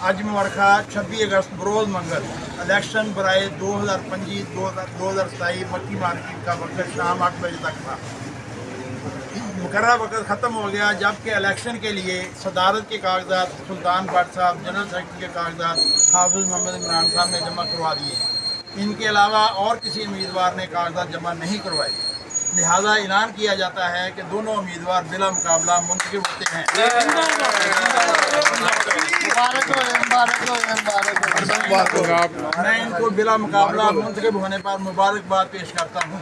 आज मुबारका 26 अगस्त बरोज़ मंगल इलेक्शन बराए 2025-2027 मक्की मार्केट का वक्त शाम 8 बजे तक था। मुकर्रर वक्त ख़त्म हो गया, जबकि इलेक्शन के लिए सदारत के कागजात सुल्तान भट्ट साहब, जनरल सेक्रेटरी के कागजात हाफिज़ मोहम्मद इमरान साहब ने जमा करवा दिए हैं। इनके अलावा और किसी उम्मीदवार ने कागजात जमा नहीं करवाए। लिहाजा ऐलान किया जाता है कि दोनों उम्मीदवार बिला मुकाबला मुंतखब होते हैं। मैं इनको बिला मुकाबला मुंतखब होने पर मुबारकबाद पेश करता हूँ।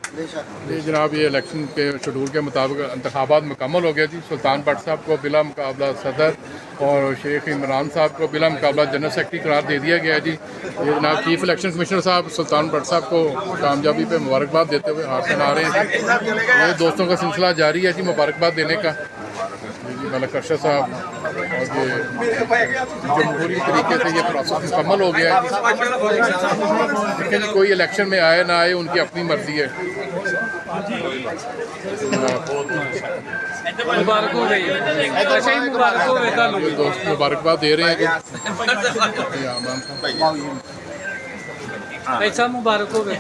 जी जनाब, ये इलेक्शन के शेड्यूल के मुताबिक इंतखाबात मुकम्मल हो गया जी। सुल्तान भट्ट साहब को बिला मुकाबला सदर और शेख इमरान साहब को बिला मुकाबला जनरल सेक्रेटरी करार दे दिया गया है जी। ये जनाब चीफ इलेक्शन कमिश्नर साहब सुल्तान भट्ट साहब को कामयाबी पे मुबारकबाद देते हुए हाथ सुना रहे हैं। ये दोस्तों का सिलसिला जारी है जी मुबारकबाद देने का। जी मलक अरशद साहब, और ये जमहूरी तरीके से ये प्रोसेस मुकम्मल हो गया है। देखिए जी, कोई इलेक्शन में आए ना आए उनकी अपनी मर्जी है। मुबारक हो गई, ऐसे ही मुबारक हो गई। ये दोस्त मुबारकबाद दे रहे हैं कि ऐसा मुबारक हो गया।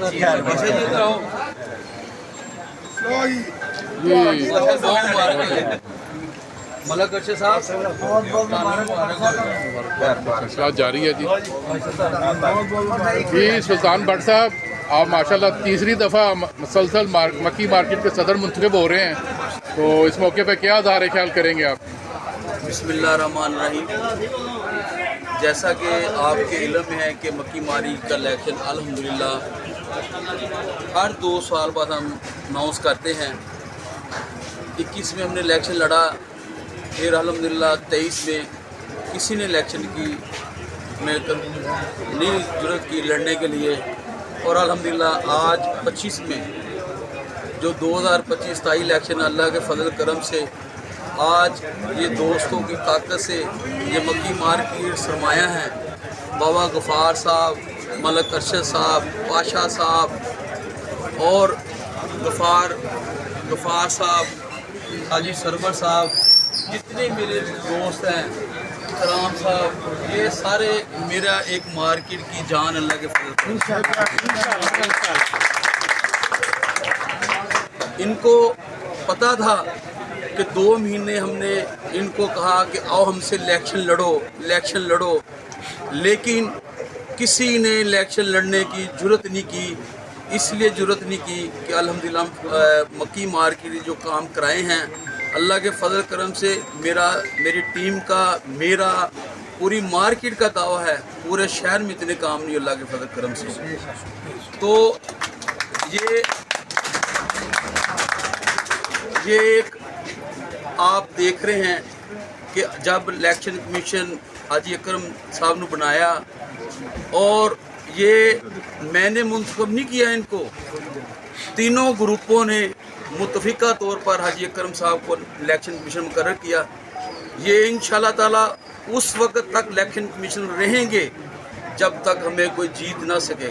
ये मलक अरशद साहब सिलसिला जारी है जी। जी सुल्तान भट्ट साहब, आप माशाल्लाह तीसरी दफ़ा मुसलसल मक्की मार्केट के सदर मुंतखब हो रहे हैं, तो इस मौके पर क्या दार ख्याल करेंगे आप? बिस्मिल्लाहिर्रहमानिर्रहीम। जैसा कि आपके इल्म में है कि मक्की मार्केट का इलेक्शन अल्हम्दुलिल्लाह हर 2 साल बाद हम अनाउंस करते हैं। 21 में हमने इलेक्शन लड़ा, फिर अल्हम्दुलिल्लाह 23 में किसी ने इलेक्शन की नहीं जरूरत की लड़ने के लिए, और अल्हम्दुलिल्लाह आज 25 में जो 2025-27 इलेक्शन अल्लाह के फजल करम से आज ये दोस्तों की ताकत से ये मक्की मार्केट सरमाया है। बाबा गफ़ार साहब, मलक अरशद साहब, पाशा साहब और गफ़ार साहब, हाजी सरवर साहब, जितने मेरे दोस्त हैं, कराम साहब, ये सारे मेरा एक मार्केट की जान अल्लाह के फजल। इनको पता था कि 2 महीने हमने इनको कहा कि आओ हमसे इलेक्शन लड़ो, लेकिन किसी ने इलेक्शन लड़ने की जुर्रत नहीं की। इसलिए जुर्रत नहीं की कि अल्हम्दुलिल्लाह मक्की मार्केट जो काम कराए हैं अल्लाह के फजल करम से मेरी टीम का, मेरा पूरी मार्केट का दावा है, पूरे शहर में इतने काम नहीं अल्लाह के फजल करम से। तो ये एक आप देख रहे हैं कि जब इलेक्शन कमीशन हाजी अकरम साहब ने बनाया, और ये मैंने मुंतखब नहीं किया, इनको तीनों ग्रुपों ने मुतफिका तौर पर हाजी अकरम साहब को इलेक्शन कमीशन मुकर्रर किया। ये इंशाल्लाह ताला उस वक्त तक इलेक्शन कमीशन रहेंगे जब तक हमें कोई जीत ना सके।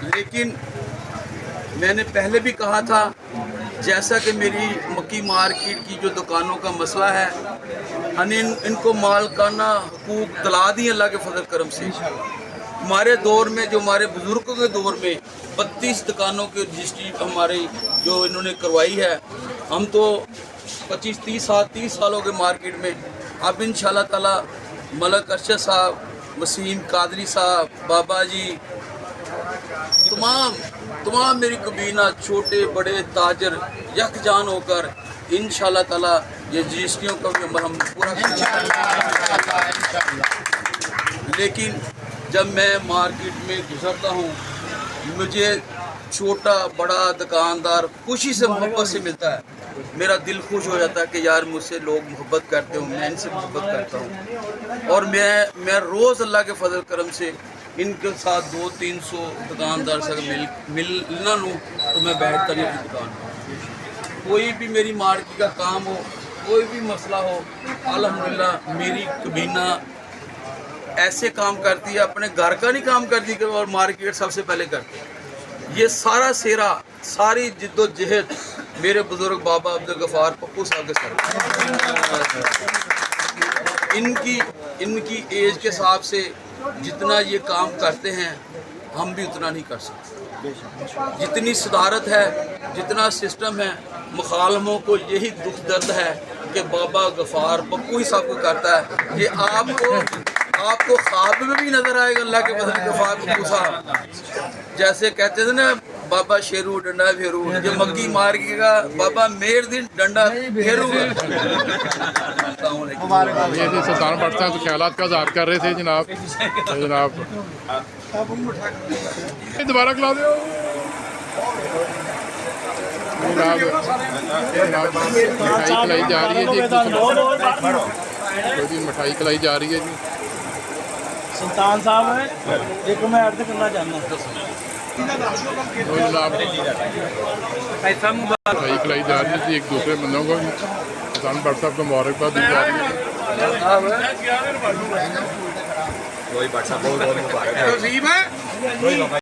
लेकिन मैंने पहले भी कहा था, जैसा कि मेरी मक्की मार्केट की जो दुकानों का मसला है, हमने इनको मालकाना हकूक दिला दिए अल्लाह के फजल करम से। हमारे दौर में, जो हमारे बुजुर्गों के दौर में 32 दुकानों की रजिस्ट्री हमारी जो इन्होंने करवाई है। हम तो 25-30 साल हो गए मार्केट में। अब इंशाल्लाह ताला मलक अरशद साहब, वसीम कादरी साहब, बाबा जी, तमाम मेरी कबीना, छोटे बड़े ताजर यकजान होकर इंशाल्लाह ताला ये रजिस्ट्रियों का भी हम पूरा लेकिन जब मैं मार्केट में गुजरता हूँ, मुझे छोटा बड़ा दुकानदार खुशी से, मोहब्बत से मिलता है। मेरा दिल खुश हो जाता है कि यार मुझसे लोग मोहब्बत करते हो, मैं इनसे मोहब्बत करता हूँ। और मैं रोज़ अल्लाह के फजल करम से इनके साथ 200-300 दुकानदार से मिलना लूँ तो मैं बैठता नहीं अपनी दुकान पर। कोई भी मेरी मार्केट का काम हो, कोई भी मसला हो, अल्हम्दुलिल्लाह मेरी कबीना ऐसे काम करती है, अपने घर का नहीं काम करती कि और मार्केट सबसे पहले करती है। ये सारा सेरा, सारी जिद्दोजहद मेरे बुजुर्ग बाबा अब्दुल गफ़ार पप्पू साहब के सर। इनकी एज के हिसाब से जितना ये काम करते हैं हम भी उतना नहीं कर सकते। जितनी सदारत है, जितना सिस्टम है, मुखालमों को यही दुख दर्द है कि बाबा गफ़ार पप्पू ही सब कुछ करता है। ये आपको ख्वाब में भी नजर आएगा अल्लाह के बदले गफ़ार पप्पू साहब। जैसे कहते थे ना बाबा शेरू डंडा फेरू, जो मक्की मार गएगा बाबा मेर दिन डंडा फेरूगा। ये थे सुल्तान भट्ट साहब ख्यालात का इज़हार कर रहे थे जनाब। जनाब दोबारा खिला दो जनाब। मिठाई खिलाई जा रही है जी, कोई भी मिठाई खिलाई जा रही है जी। सुल्तान साहब है, एक मैं अर्ज करना चाहता हूँ। तो जनाब मिठाई खिलाई जा रही है जी एक दूसरे बंदों को। सुल्तान भट्ट साहब को मुबारकबाद दी जा रही है। कोई भट्ट साहब बहुत बहुत मुबारक है।